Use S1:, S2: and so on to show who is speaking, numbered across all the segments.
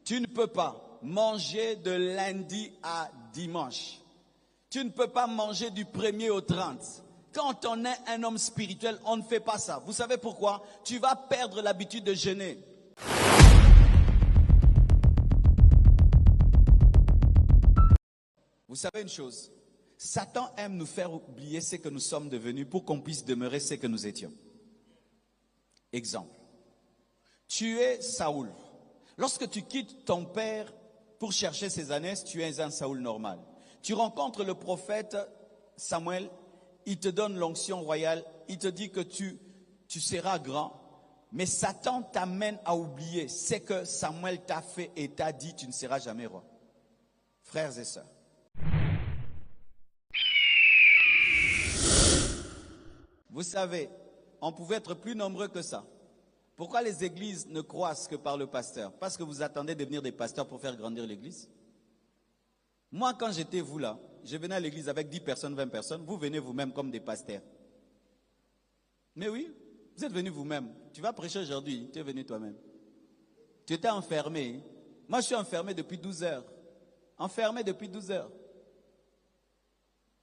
S1: Tu ne peux pas manger de lundi à dimanche. Tu ne peux pas manger du 1er au 30. Quand on est un homme spirituel, on ne fait pas ça. Vous savez pourquoi? Tu vas perdre l'habitude de jeûner. Vous savez une chose? Satan aime nous faire oublier ce que nous sommes devenus pour qu'on puisse demeurer ce que nous étions. Exemple. Tu es Saoul. Lorsque tu quittes ton père pour chercher ses ânesses, tu es un Saoul normal. Tu rencontres le prophète Samuel, il te donne l'onction royale, il te dit que tu seras grand, mais Satan t'amène à oublier ce que Samuel t'a fait et t'a dit, tu ne seras jamais roi. Frères et sœurs. Vous savez, on pouvait être plus nombreux que ça. Pourquoi les églises ne croissent que par le pasteur? Parce que vous attendez de devenir des pasteurs pour faire grandir l'église. Moi, quand j'étais vous là, je venais à l'église avec 10 personnes, 20 personnes. Vous venez vous-même comme des pasteurs. Mais oui, vous êtes venus vous-même. Tu vas prêcher aujourd'hui, tu es venu toi-même. Tu étais enfermé. Moi, je suis enfermé depuis 12 heures. Enfermé depuis 12 heures.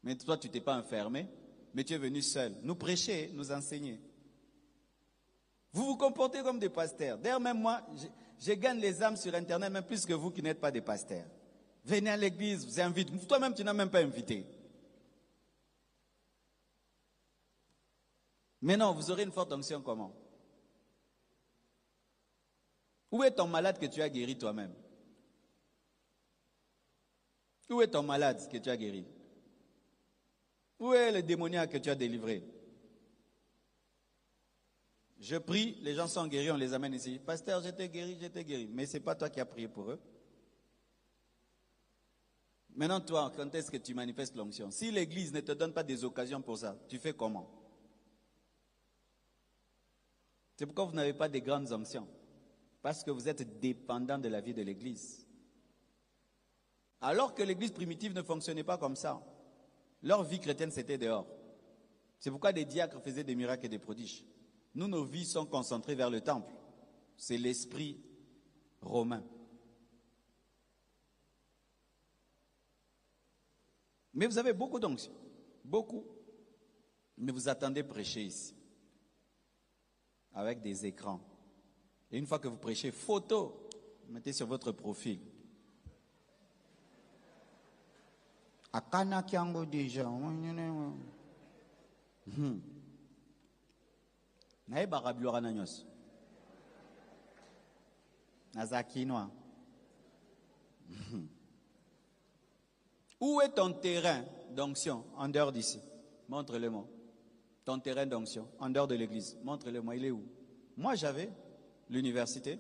S1: Mais toi, tu t'es pas enfermé, mais tu es venu seul. Nous prêcher, nous enseigner. Vous vous comportez comme des pasteurs. D'ailleurs, même moi, je gagne les âmes sur Internet, même plus que vous qui n'êtes pas des pasteurs. Venez à l'église, vous invite. Toi-même, tu n'as même pas invité. Mais non, vous aurez une forte onction comment? Où est ton malade que tu as guéri toi-même? Où est ton malade que tu as guéri? Où est le démoniaque que tu as délivré? Je prie, les gens sont guéris, on les amène ici. Pasteur, j'étais guéri. Mais ce n'est pas toi qui as prié pour eux. Maintenant, toi, quand est-ce que tu manifestes l'onction? Si l'église ne te donne pas des occasions pour ça, tu fais comment? C'est pourquoi vous n'avez pas de grandes onctions. Parce que vous êtes dépendant de la vie de l'église. Alors que l'église primitive ne fonctionnait pas comme ça. Leur vie chrétienne, c'était dehors. C'est pourquoi des diacres faisaient des miracles et des prodiges. Nous, nos vies sont concentrées vers le temple. C'est l'esprit romain. Mais vous avez beaucoup d'onction. Beaucoup. Mais vous attendez prêcher ici. Avec des écrans. Et une fois que vous prêchez, photo, mettez sur votre profil. Akana kiango déjà. Naïba rabiora nanyos. Nazakinoa. Où est ton terrain d'onction en dehors d'ici? Montre-le-moi. Ton terrain d'onction en dehors de l'église. Montre-le-moi. Il est où? Moi, j'avais l'université.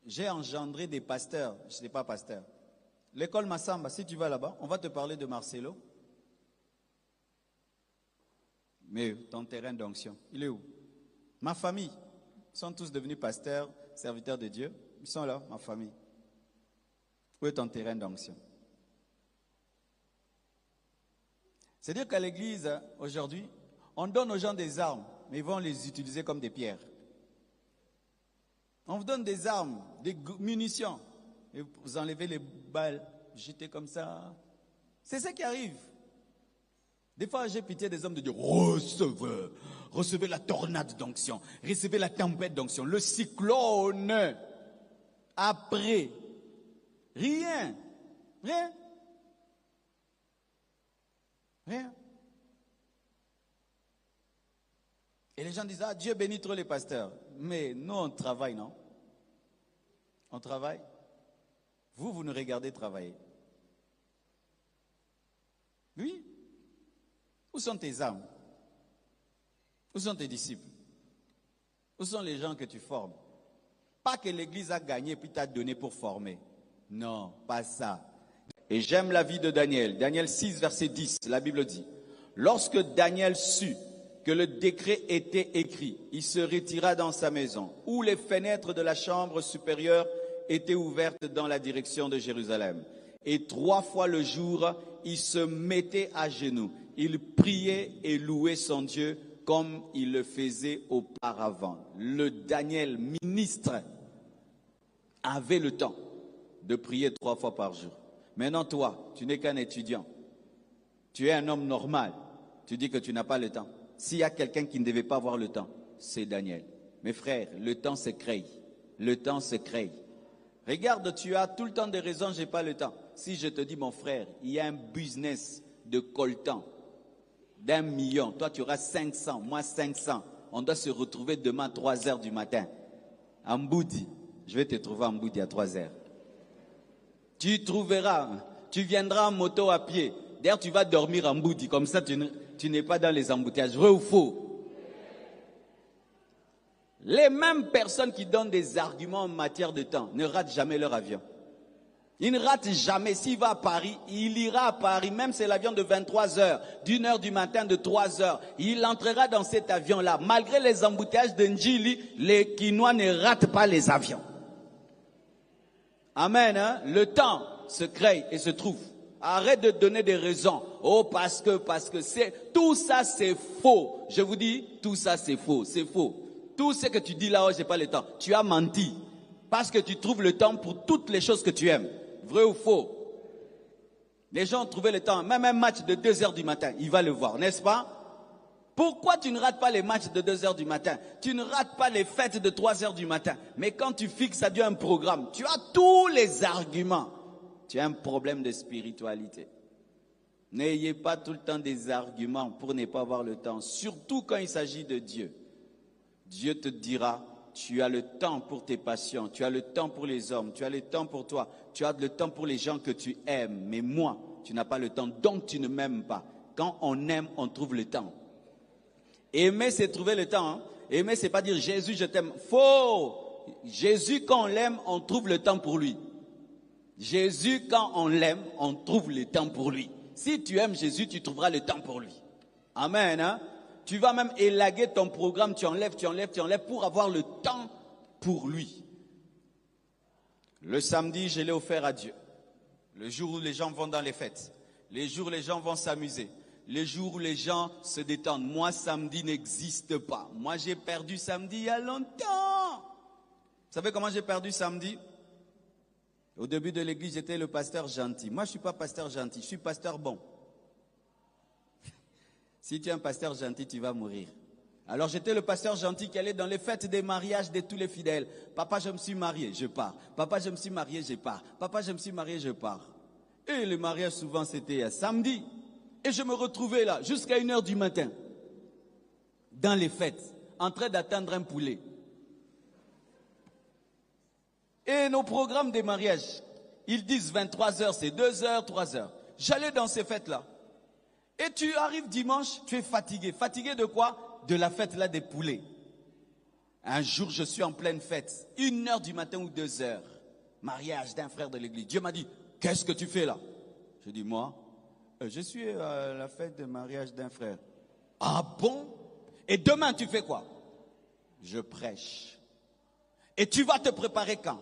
S1: J'ai engendré des pasteurs. Je n'étais pas pasteur. L'école Massamba, si tu vas là-bas, on va te parler de Marcelo. Mais ton terrain d'onction, il est où? Ma famille, ils sont tous devenus pasteurs, serviteurs de Dieu. Ils sont là, ma famille. Où est ton terrain d'onction? C'est-à-dire qu'à l'église, aujourd'hui, on donne aux gens des armes, mais ils vont les utiliser comme des pierres. On vous donne des armes, des munitions, et vous enlevez les balles, jetez comme ça. C'est ce qui arrive. Des fois, j'ai pitié des hommes de Dieu. Recevez la tornade d'onction, recevez la tempête d'onction, le cyclone. Après, rien. Et les gens disent, ah, Dieu bénit trop les pasteurs. Mais nous, on travaille, non? On travaille. Vous nous regardez travailler. Oui. Où sont tes âmes? Où sont tes disciples? Où sont les gens que tu formes? Pas que l'église a gagné puis t'a donné pour former. Non, pas ça. Et j'aime la vie de Daniel. Daniel 6, verset 10, la Bible dit, lorsque Daniel sut que le décret était écrit, il se retira dans sa maison, où les fenêtres de la chambre supérieure étaient ouvertes dans la direction de Jérusalem. Et 3 fois le jour, il se mettait à genoux. Il priait et louait son Dieu comme il le faisait auparavant. Le Daniel ministre avait le temps de prier 3 fois par jour. Maintenant, toi, tu n'es qu'un étudiant. Tu es un homme normal. Tu dis que tu n'as pas le temps. S'il y a quelqu'un qui ne devait pas avoir le temps, c'est Daniel. Mes frères, le temps se crée. Le temps se crée. Regarde, tu as tout le temps des raisons, je n'ai pas le temps. Si je te dis, mon frère, il y a un business de coltan d'1 million. Toi, tu auras 500, moi 500. On doit se retrouver demain à 3 heures du matin. À Mboudi. Je vais te trouver à Mboudi à 3 heures. Tu trouveras, tu viendras en moto à pied. D'ailleurs, tu vas dormir en Mboudi. Comme ça, tu n'es pas dans les embouteillages. Vrai ou faux? Les mêmes personnes qui donnent des arguments en matière de temps ne ratent jamais leur avion. Il ne rate jamais. S'il va à Paris, il ira à Paris, même si c'est l'avion de 23 heures, d'1 heure du matin, de 3 heures. Il entrera dans cet avion-là. Malgré les embouteillages de Ndjili, les Quinois ne ratent pas les avions. Amen. Hein? Le temps se crée et se trouve. Arrête de donner des raisons. Oh, parce que tout ça c'est faux. Je vous dis, tout ça c'est faux. C'est faux. Tout ce que tu dis là, oh, j'ai pas le temps. Tu as menti. Parce que tu trouves le temps pour toutes les choses que tu aimes. Vrai ou faux? Les gens ont trouvé le temps. Même un match de 2 heures du matin, il va le voir, n'est-ce pas? Pourquoi tu ne rates pas les matchs de 2 heures du matin? Tu ne rates pas les fêtes de 3 heures du matin. Mais quand tu fixes à Dieu un programme, tu as tous les arguments. Tu as un problème de spiritualité. N'ayez pas tout le temps des arguments pour ne pas avoir le temps. Surtout quand il s'agit de Dieu. Dieu te dira, tu as le temps pour tes passions, tu as le temps pour les hommes, tu as le temps pour toi, tu as le temps pour les gens que tu aimes. Mais moi, tu n'as pas le temps, donc tu ne m'aimes pas. Quand on aime, on trouve le temps. Aimer, c'est trouver le temps. Hein? Aimer, c'est pas dire Jésus, je t'aime. Faux! Jésus, quand on l'aime, on trouve le temps pour lui. Jésus, quand on l'aime, on trouve le temps pour lui. Si tu aimes Jésus, tu trouveras le temps pour lui. Amen. Hein? Tu vas même élaguer ton programme, tu enlèves pour avoir le temps pour lui. Le samedi, je l'ai offert à Dieu. Le jour où les gens vont dans les fêtes. Les jours où les gens vont s'amuser. Les jours où les gens se détendent. Moi, samedi n'existe pas. Moi, j'ai perdu samedi il y a longtemps. Vous savez comment j'ai perdu samedi? Au début de l'église, j'étais le pasteur gentil. Moi, je ne suis pas pasteur gentil, je suis pasteur bon. Si tu es un pasteur gentil, tu vas mourir. Alors j'étais le pasteur gentil qui allait dans les fêtes des mariages de tous les fidèles. Papa, je me suis marié, je pars. Papa, je me suis marié, je pars. Papa, je me suis marié, je pars. Et le mariage, souvent, c'était samedi. Et je me retrouvais là, jusqu'à 1 heure du matin, dans les fêtes, en train d'attendre un poulet. Et nos programmes des mariages, ils disent 23 heures, c'est 2 heures, 3 heures. J'allais dans ces fêtes-là. Et tu arrives dimanche, tu es fatigué. Fatigué de quoi? De la fête là des poulets. Un jour, je suis en pleine fête. 1 heure du matin ou 2 heures. Mariage d'un frère de l'église. Dieu m'a dit, qu'est-ce que tu fais là? Je dis, moi, je suis à la fête de mariage d'un frère. Ah bon? Et demain, tu fais quoi? Je prêche. Et tu vas te préparer quand?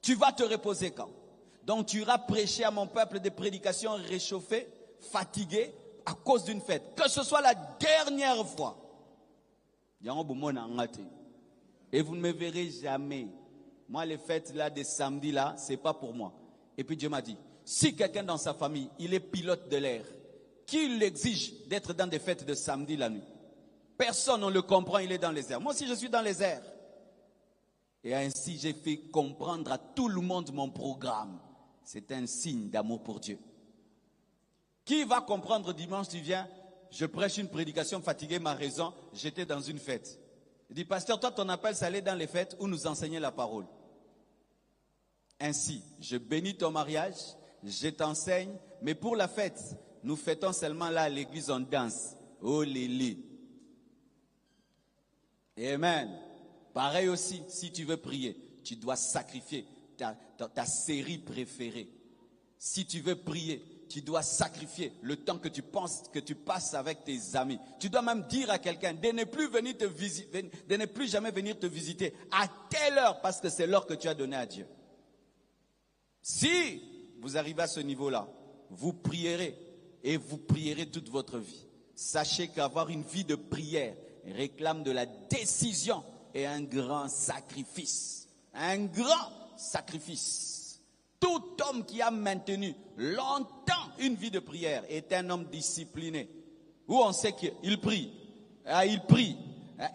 S1: Tu vas te reposer quand? Donc tu iras prêcher à mon peuple des prédications réchauffées, fatigué à cause d'une fête. Que ce soit la dernière fois. Et vous ne me verrez jamais. Moi, les fêtes là des samedis là, c'est pas pour moi. Et puis Dieu m'a dit, si quelqu'un dans sa famille, il est pilote de l'air, qui l'exige d'être dans des fêtes de samedi la nuit? Personne ne le comprend, il est dans les airs. Moi aussi, je suis dans les airs. Et ainsi, j'ai fait comprendre à tout le monde mon programme. C'est un signe d'amour pour Dieu. Qui va comprendre dimanche, tu viens, je prêche une prédication, fatigué, ma raison, j'étais dans une fête. Il dit, pasteur, toi, ton appel, c'est aller dans les fêtes où nous enseigner la parole. Ainsi, je bénis ton mariage, je t'enseigne, mais pour la fête, nous fêtons seulement là à l'église, on danse. Oh Lili. Amen. Pareil aussi, si tu veux prier, tu dois sacrifier ta série préférée. Si tu veux prier, tu dois sacrifier le temps que tu penses, que tu passes avec tes amis. Tu dois même dire à quelqu'un de ne plus venir te visiter, de ne plus jamais venir te visiter à telle heure, parce que c'est l'heure que tu as donnée à Dieu. Si vous arrivez à ce niveau-là, vous prierez et vous prierez toute votre vie. Sachez qu'avoir une vie de prière réclame de la décision et un grand sacrifice. Un grand sacrifice. Tout homme qui a maintenu longtemps une vie de prière est un homme discipliné. Où on sait qu'il prie. Il prie.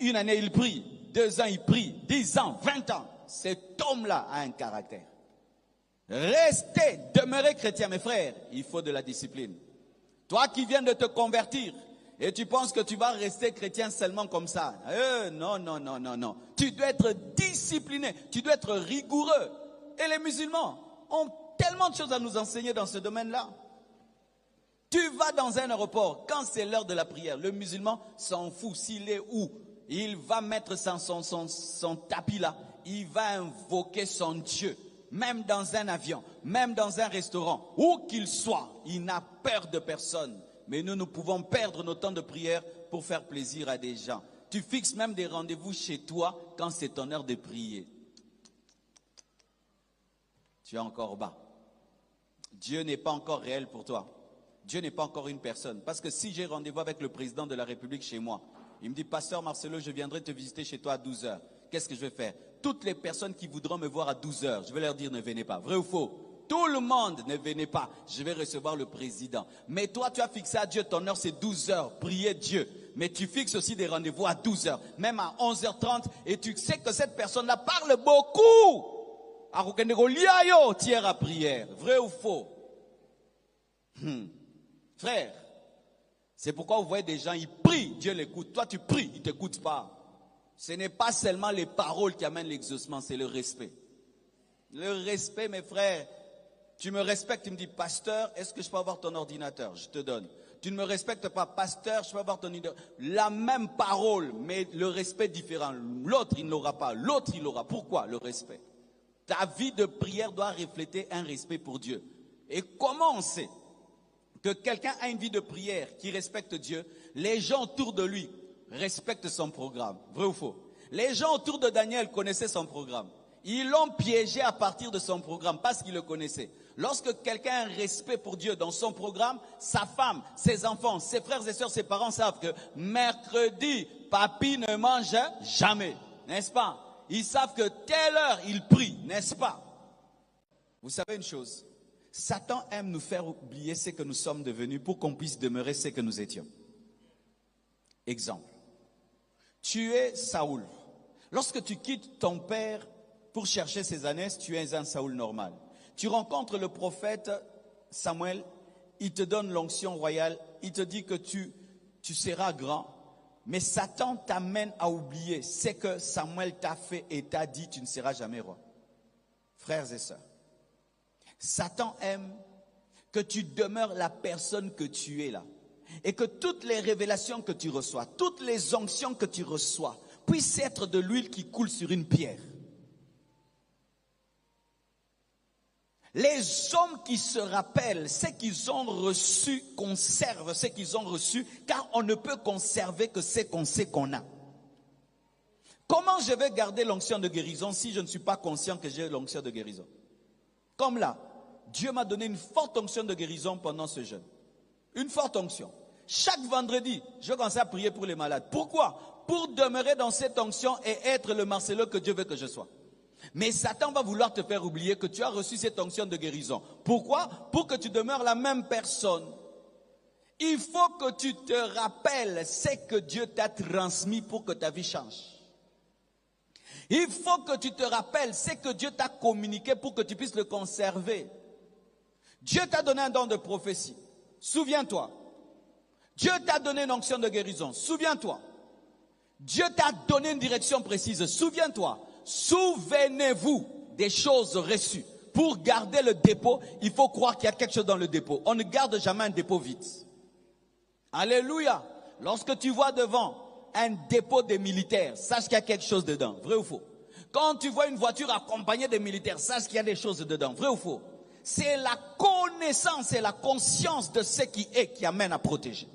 S1: Une année, il prie. 2 ans, il prie. 10 ans, 20 ans. Cet homme-là a un caractère. Restez, demeurez chrétien, mes frères. Il faut de la discipline. Toi qui viens de te convertir et tu penses que tu vas rester chrétien seulement comme ça. Non. Tu dois être discipliné. Tu dois être rigoureux. Et les musulmans ont tellement de choses à nous enseigner dans ce domaine-là. Tu vas dans un aéroport, quand c'est l'heure de la prière, le musulman s'en fout s'il est où. Il va mettre son tapis là. Il va invoquer son Dieu. Même dans un avion, même dans un restaurant, où qu'il soit, il n'a peur de personne. Mais nous pouvons perdre nos temps de prière pour faire plaisir à des gens. Tu fixes même des rendez-vous chez toi quand c'est ton heure de prier. Tu es encore bas. Dieu n'est pas encore réel pour toi. Dieu n'est pas encore une personne. Parce que si j'ai rendez-vous avec le président de la République chez moi, il me dit, Pasteur Marcelo, je viendrai te visiter chez toi à 12 heures. Qu'est-ce que je vais faire? Toutes les personnes qui voudront me voir à 12 heures, je vais leur dire ne venez pas. Vrai ou faux? Tout le monde ne venez pas. Je vais recevoir le président. Mais toi, tu as fixé à Dieu, ton heure c'est 12 heures. Priez Dieu. Mais tu fixes aussi des rendez-vous à 12 heures, même à 11h30. Et tu sais que cette personne-là parle beaucoup. Tiers à prière. Vrai ou faux? Frère, c'est pourquoi vous voyez des gens, ils prient, Dieu l'écoute. Toi, tu pries, il ne t'écoute pas. Ce n'est pas seulement les paroles qui amènent l'exaucement, c'est le respect. Le respect, mes frères. Tu me respectes, tu me dis, pasteur, est-ce que je peux avoir ton ordinateur? Je te donne. Tu ne me respectes pas, pasteur, je peux avoir ton ordinateur. La même parole, mais le respect différent. L'autre, il ne l'aura pas. L'autre, il l'aura. Pourquoi? Le respect. Ta vie de prière doit refléter un respect pour Dieu. Et comment on sait que quelqu'un a une vie de prière qui respecte Dieu? Les gens autour de lui respectent son programme. Vrai ou faux? Les gens autour de Daniel connaissaient son programme. Ils l'ont piégé à partir de son programme parce qu'ils le connaissaient. Lorsque quelqu'un a un respect pour Dieu dans son programme, sa femme, ses enfants, ses frères et sœurs, ses parents savent que mercredi, papy ne mange jamais. N'est-ce pas? Ils savent que telle heure, il prie. N'est-ce pas? Vous savez une chose? Satan aime nous faire oublier ce que nous sommes devenus pour qu'on puisse demeurer ce que nous étions. Exemple. Tu es Saoul. Lorsque tu quittes ton père pour chercher ses ânesses, tu es un Saoul normal. Tu rencontres le prophète Samuel, il te donne l'onction royale, il te dit que tu seras grand, mais Satan t'amène à oublier ce que Samuel t'a fait et t'a dit, tu ne seras jamais roi. Frères et sœurs, Satan aime que tu demeures la personne que tu es là. Et que toutes les révélations que tu reçois, toutes les onctions que tu reçois, puissent être de l'huile qui coule sur une pierre. Les hommes qui se rappellent ce qu'ils ont reçu, conservent ce qu'ils ont reçu, car on ne peut conserver que ce qu'on sait qu'on a. Comment je vais garder l'onction de guérison si je ne suis pas conscient que j'ai l'onction de guérison? Comme là, Dieu m'a donné une forte onction de guérison pendant ce jeûne. Une forte onction. Chaque vendredi, je commence à prier pour les malades. Pourquoi? Pour demeurer dans cette onction et être le Marcelo que Dieu veut que je sois. Mais Satan va vouloir te faire oublier que tu as reçu cette onction de guérison. Pourquoi? Pour que tu demeures la même personne. Il faut que tu te rappelles ce que Dieu t'a transmis pour que ta vie change. Il faut que tu te rappelles ce que Dieu t'a communiqué pour que tu puisses le conserver. Dieu t'a donné un don de prophétie. Souviens-toi. Dieu t'a donné une onction de guérison. Souviens-toi. Dieu t'a donné une direction précise. Souviens-toi. Souvenez-vous des choses reçues. Pour garder le dépôt, il faut croire qu'il y a quelque chose dans le dépôt. On ne garde jamais un dépôt vide. Alléluia. Lorsque tu vois devant un dépôt des militaires, sache qu'il y a quelque chose dedans. Vrai ou faux? Quand tu vois une voiture accompagnée des militaires, sache qu'il y a des choses dedans. Vrai ou faux? C'est la connaissance et la conscience de ce qui est qui amène à protéger.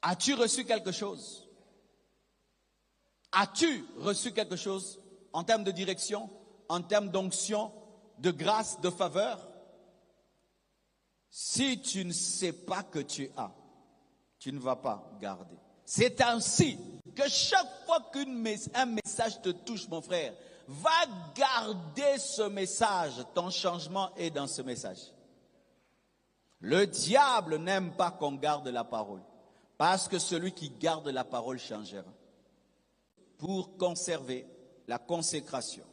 S1: As-tu reçu quelque chose? As-tu reçu quelque chose en termes de direction, en termes d'onction, de grâce, de faveur? Si tu ne sais pas que tu as, tu ne vas pas garder. C'est ainsi que chaque fois qu'un message te touche, mon frère, va garder ce message. Ton changement est dans ce message. Le diable n'aime pas qu'on garde la parole, parce que celui qui garde la parole changera. Pour conserver la consécration,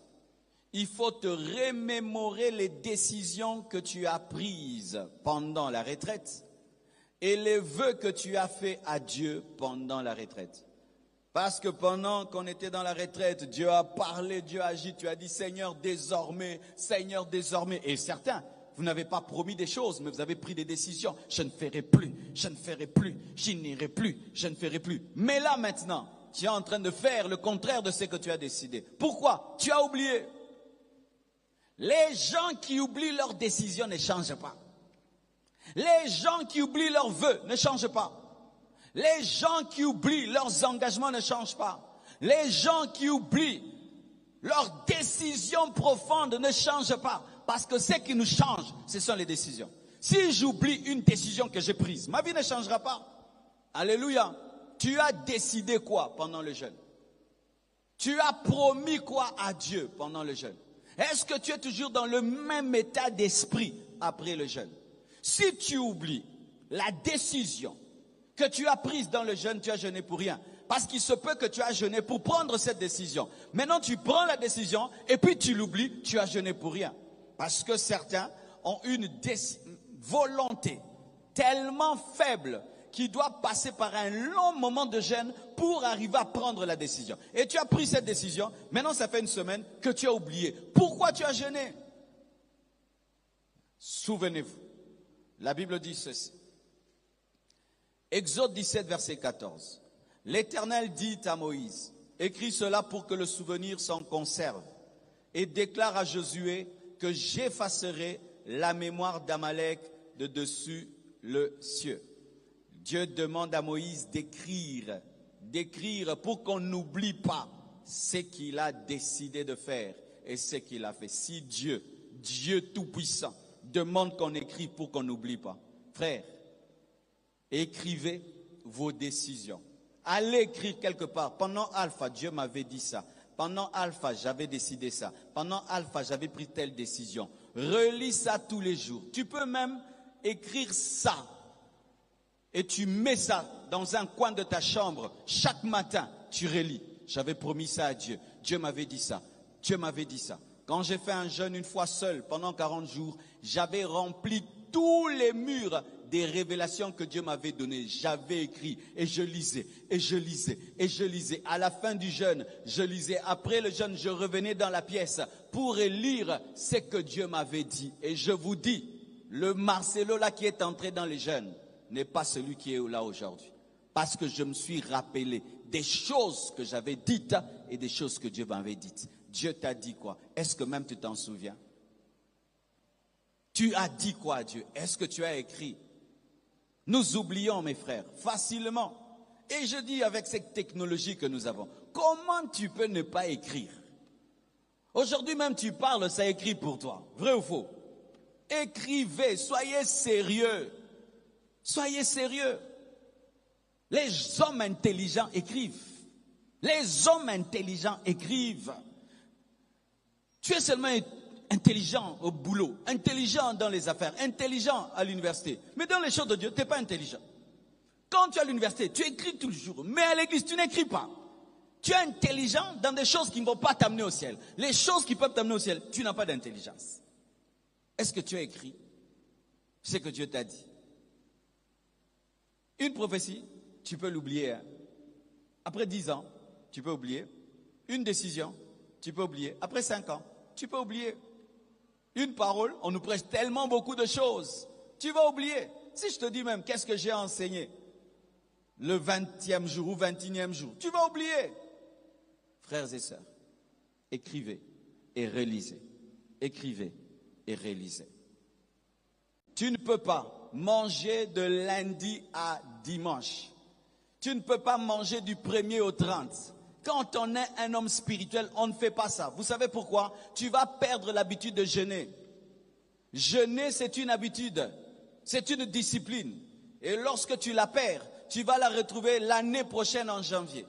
S1: il faut te remémorer les décisions que tu as prises pendant la retraite et les vœux que tu as faits à Dieu pendant la retraite. Parce que pendant qu'on était dans la retraite, Dieu a parlé, Dieu a agi, tu as dit Seigneur désormais, et certains, vous n'avez pas promis des choses, mais vous avez pris des décisions. Je ne ferai plus, j'y n'irai plus, je ne ferai plus. Mais là maintenant, tu es en train de faire le contraire de ce que tu as décidé. Pourquoi? Tu as oublié. Les gens qui oublient leurs décisions ne changent pas. Les gens qui oublient leurs vœux ne changent pas. Les gens qui oublient leurs engagements ne changent pas. Les gens qui oublient leurs décisions profondes ne changent pas. Parce que ce qui nous change, ce sont les décisions. Si j'oublie une décision que j'ai prise, ma vie ne changera pas. Alléluia. Tu as décidé quoi pendant le jeûne? Tu as promis quoi à Dieu pendant le jeûne? Est-ce que tu es toujours dans le même état d'esprit après le jeûne? Si tu oublies la décision que tu as prise dans le jeûne, tu as jeûné pour rien. Parce qu'il se peut que tu as jeûné pour prendre cette décision. Maintenant, tu prends la décision et puis tu l'oublies, tu as jeûné pour rien. Parce que certains ont une volonté tellement faible qui doit passer par un long moment de jeûne pour arriver à prendre la décision. Et tu as pris cette décision, maintenant ça fait une semaine que tu as oublié. Pourquoi tu as jeûné? Souvenez-vous, la Bible dit ceci. Exode 17, verset 14. L'Éternel dit à Moïse, écris cela pour que le souvenir s'en conserve, et déclare à Josué que j'effacerai la mémoire d'Amalek de dessus le ciel. Dieu demande à Moïse d'écrire pour qu'on n'oublie pas ce qu'il a décidé de faire et ce qu'il a fait. Si Dieu Tout-Puissant, demande qu'on écrive pour qu'on n'oublie pas. Frère, écrivez vos décisions. Allez écrire quelque part. Pendant Alpha, Dieu m'avait dit ça. Pendant Alpha, j'avais décidé ça. Pendant Alpha, j'avais pris telle décision. Relis ça tous les jours. Tu peux même écrire ça. Et tu mets ça dans un coin de ta chambre. Chaque matin, tu relis. J'avais promis ça à Dieu. Dieu m'avait dit ça. Dieu m'avait dit ça. Quand j'ai fait un jeûne une fois seul, pendant 40 jours, j'avais rempli tous les murs des révélations que Dieu m'avait données. J'avais écrit et je lisais, et je lisais, et je lisais. À la fin du jeûne, je lisais. Après le jeûne, je revenais dans la pièce pour lire ce que Dieu m'avait dit. Et je vous dis, le Marcelo là qui est entré dans les jeûnes n'est pas celui qui est là aujourd'hui. Parce que je me suis rappelé des choses que j'avais dites et des choses que Dieu m'avait dites. Dieu t'a dit quoi? Est-ce que même tu t'en souviens? Tu as dit quoi à Dieu? Est-ce que tu as écrit? Nous oublions, mes frères, facilement. Et je dis avec cette technologie que nous avons, comment tu peux ne pas écrire? Aujourd'hui même tu parles, ça écrit pour toi. Vrai ou faux? Écrivez, soyez sérieux. Soyez sérieux. Les hommes intelligents écrivent. Les hommes intelligents écrivent. Tu es seulement intelligent au boulot, intelligent dans les affaires, intelligent à l'université. Mais dans les choses de Dieu, tu n'es pas intelligent. Quand tu es à l'université, tu écris tout le jour. Mais à l'église, tu n'écris pas. Tu es intelligent dans des choses qui ne vont pas t'amener au ciel. Les choses qui peuvent t'amener au ciel, tu n'as pas d'intelligence. Est-ce que tu as écrit ce que Dieu t'a dit? Une prophétie, tu peux l'oublier. Après 10 ans, tu peux oublier. Une décision, tu peux oublier. Après 5 ans, tu peux oublier. Une parole, on nous prêche tellement beaucoup de choses. Tu vas oublier. Si je te dis même, qu'est-ce que j'ai enseigné le 20e jour ou 21e jour, tu vas oublier. Frères et sœurs, écrivez et relisez. Écrivez et relisez. Tu ne peux pas manger de lundi à dimanche. Tu ne peux pas manger du 1er au 30. Quand on est un homme spirituel, on ne fait pas ça. Vous savez pourquoi? Tu vas perdre l'habitude de jeûner. Jeûner, c'est une habitude. C'est une discipline. Et lorsque tu la perds, tu vas la retrouver l'année prochaine en janvier.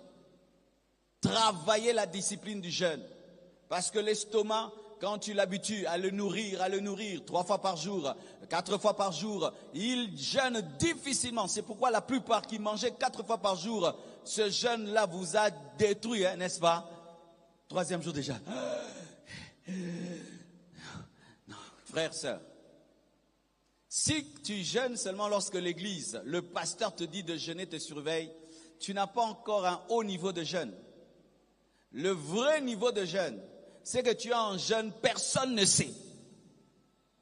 S1: Travailler la discipline du jeûne. Parce que l'estomac, quand tu l'habitues à le nourrir 3 fois par jour, 4 fois par jour, il jeûne difficilement. C'est pourquoi la plupart qui mangeaient 4 fois par jour, ce jeûne-là vous a détruit, hein, n'est-ce pas? 3e jour déjà. Non, frère, sœur. Si tu jeûnes seulement lorsque l'église, le pasteur te dit de jeûner, te surveille, tu n'as pas encore un haut niveau de jeûne. Le vrai niveau de jeûne, c'est que tu es en jeûne, personne ne sait.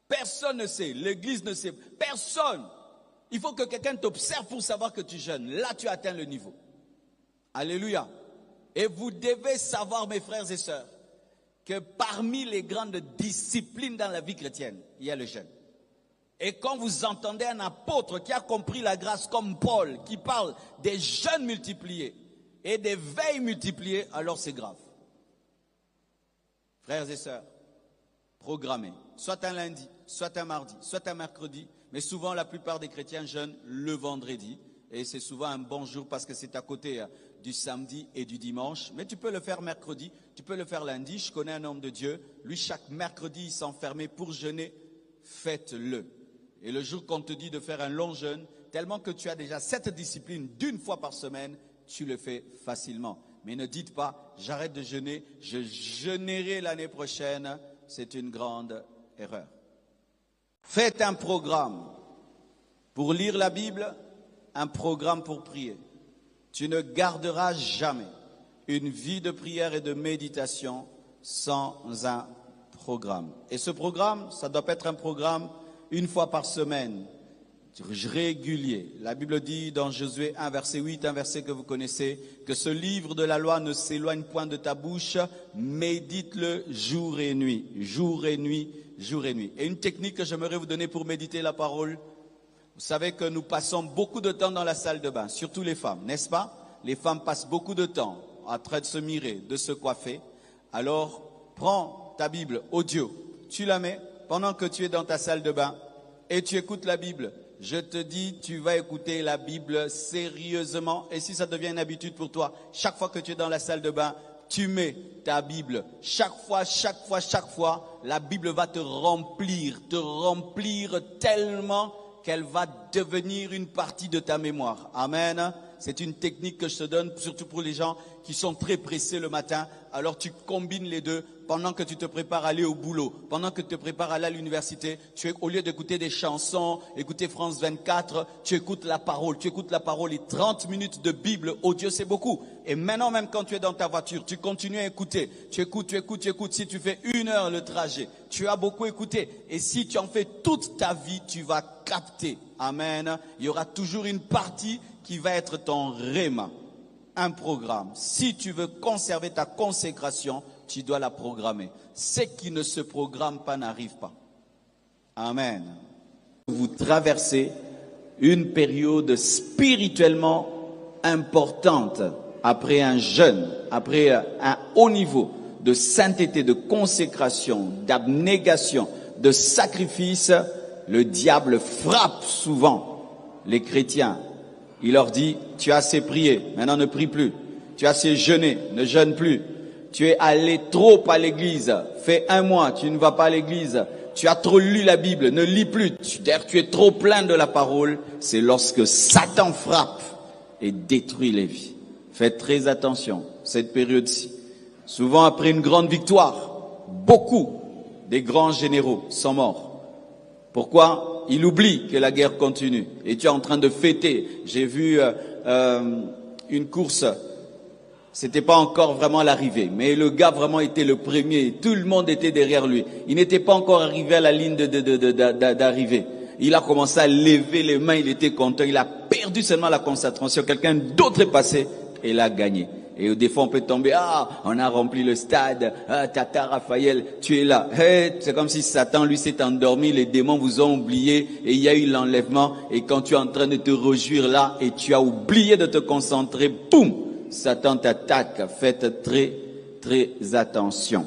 S1: Personne ne sait, l'église ne sait, personne. Il faut que quelqu'un t'observe pour savoir que tu jeûnes. Là, tu atteins le niveau. Alléluia. Et vous devez savoir, mes frères et sœurs, que parmi les grandes disciplines dans la vie chrétienne, il y a le jeûne. Et quand vous entendez un apôtre qui a compris la grâce comme Paul, qui parle des jeûnes multipliés et des veilles multipliées, alors c'est grave. Frères et sœurs, programmez, soit un lundi, soit un mardi, soit un mercredi, mais souvent la plupart des chrétiens jeûnent le vendredi, et c'est souvent un bon jour parce que c'est à côté du samedi et du dimanche, mais tu peux le faire mercredi, tu peux le faire lundi. Je connais un homme de Dieu, lui chaque mercredi il s'enfermait pour jeûner, faites-le. Et le jour qu'on te dit de faire un long jeûne, tellement que tu as déjà cette discipline d'une fois par semaine, tu le fais facilement. Mais ne dites pas, j'arrête de jeûner, je jeûnerai l'année prochaine. C'est une grande erreur. Faites un programme pour lire la Bible, un programme pour prier. Tu ne garderas jamais une vie de prière et de méditation sans un programme. Et ce programme, ça doit être un programme une fois par semaine, régulier. La Bible dit dans Josué 1, verset 8, un verset que vous connaissez, que ce livre de la loi ne s'éloigne point de ta bouche, médite-le jour et nuit, jour et nuit, jour et nuit. Et une technique que j'aimerais vous donner pour méditer la parole, vous savez que nous passons beaucoup de temps dans la salle de bain, surtout les femmes, n'est-ce pas? Les femmes passent beaucoup de temps en train de se mirer, de se coiffer. Alors, prends ta Bible audio, tu la mets pendant que tu es dans ta salle de bain et tu écoutes la Bible. Je te dis, tu vas écouter la Bible sérieusement. Et si ça devient une habitude pour toi, chaque fois que tu es dans la salle de bain, tu mets ta Bible. Chaque fois, la Bible va te remplir tellement qu'elle va devenir une partie de ta mémoire. Amen. C'est une technique que je te donne, surtout pour les gens qui sont très pressés le matin. Alors tu combines les deux pendant que tu te prépares à aller au boulot, pendant que tu te prépares à aller à l'université. Au lieu d'écouter des chansons, écouter France 24, tu écoutes la parole. Tu écoutes la parole et 30 minutes de Bible audio, c'est beaucoup. Et maintenant, même quand tu es dans ta voiture, tu continues à écouter. Tu écoutes. Si tu fais 1 heure le trajet, tu as beaucoup écouté. Et si tu en fais toute ta vie, tu vas capter. Amen. Il y aura toujours une partie qui va être ton réma, un programme. Si tu veux conserver ta consécration, tu dois la programmer. Ce qui ne se programme pas n'arrive pas. Amen. Vous traversez une période spirituellement importante après un jeûne, après un haut niveau de sainteté, de consécration, d'abnégation, de sacrifice. Le diable frappe souvent les chrétiens. Il leur dit, tu as assez prié, maintenant ne prie plus. Tu as assez jeûné, ne jeûne plus. Tu es allé trop à l'église, fais 1 mois, tu ne vas pas à l'église. Tu as trop lu la Bible, ne lis plus. Tu es trop plein de la parole. C'est lorsque Satan frappe et détruit les vies. Faites très attention, cette période-ci. Souvent après une grande victoire, beaucoup des grands généraux sont morts. Pourquoi? Il oublie que la guerre continue. Et tu es en train de fêter. J'ai vu une course. C'était pas encore vraiment l'arrivée. Mais le gars vraiment était le premier. Tout le monde était derrière lui. Il n'était pas encore arrivé à la ligne d'arrivée. Il a commencé à lever les mains. Il était content. Il a perdu seulement la concentration. Quelqu'un d'autre est passé et il a gagné. Et des fois, on peut tomber, on a rempli le stade, Tata Raphaël, tu es là. Hey, c'est comme si Satan, lui, s'est endormi, les démons vous ont oublié, et il y a eu l'enlèvement, et quand tu es en train de te réjouir là, et tu as oublié de te concentrer, boum, Satan t'attaque. Faites très, très attention.